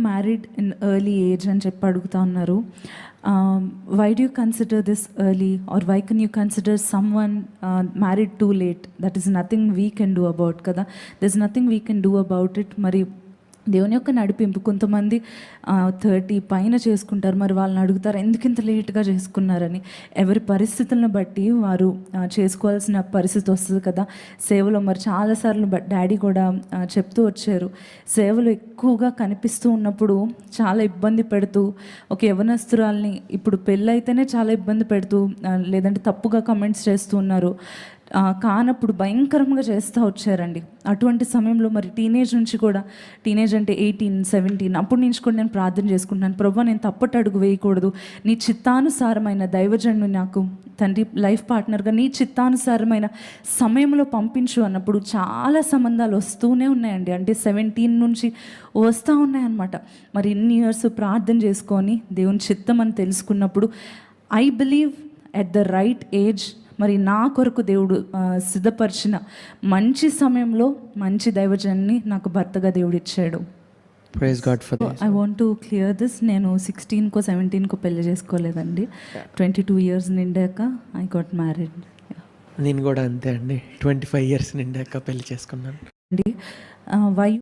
Married in early age అని చెప్పి అడుగుతా ఉన్నారు. Why do you consider this early, or why can you consider someone married too late? That is nothing we can do about కదా, there is nothing we can do about it. మరి దేవుని యొక్క నడిపింపు, కొంతమంది 30 పైన చేసుకుంటారు, మరి వాళ్ళని అడుగుతారు ఎందుకు ఇంత లేట్గా చేసుకున్నారని. ఎవరి పరిస్థితులను బట్టి వారు చేసుకోవాల్సిన పరిస్థితి వస్తుంది కదా. సేవలో మరి చాలాసార్లు డాడీ కూడా చెప్తూ వచ్చారు, సేవలు ఎక్కువగా కనిపిస్తూ ఉన్నప్పుడు చాలా ఇబ్బంది పెడుతూ, ఒక యవనస్తురాల్ని ఇప్పుడు పెళ్ళైతేనే చాలా ఇబ్బంది పెడుతూ, లేదంటే తప్పుగా కమెంట్స్ చేస్తూ ఉన్నారు, కానప్పుడు భయంకరంగా చేస్తూ వచ్చారండి. అటువంటి సమయంలో మరి టీనేజ్ నుంచి కూడా, టీనేజ్ అంటే 18, 17 అప్పటి నుంచి కూడా నేను ప్రార్థన చేసుకుంటున్నాను, ప్రభువా నేను తప్పటి అడుగు వేయకూడదు, నీ చిత్తానుసారమైన దైవజనుని నాకు తండ్రి లైఫ్ పార్ట్నర్గా నీ చిత్తానుసారమైన సమయంలో పంపించు అన్నప్పుడు చాలా సంబంధాలు వస్తూనే ఉన్నాయండి. అంటే 17 నుంచి వస్తూ ఉన్నాయన్నమాట. మరి ఇన్ని ఇయర్స్ ప్రార్థన చేసుకొని దేవుని చిత్తం అని తెలుసుకున్నప్పుడు I believe at the right age మరి నా కొరకు దేవుడు సిద్ధపరిచిన మంచి సమయంలో మంచి దైవజన్ని నాకు భర్తగా దేవుడు ఇచ్చాడు. Praise God for this. I want to clear this. నేను 16కో 17కో పెళ్లి చేసుకోలేదండి. 22 ఇయర్స్ నిండాక ఐ గాట్ మ్యారీడ్. నేను కూడా అంతే అండి, 25 ఇయర్స్ నిండాక పెళ్లి చేసుకున్నాను అండి. వై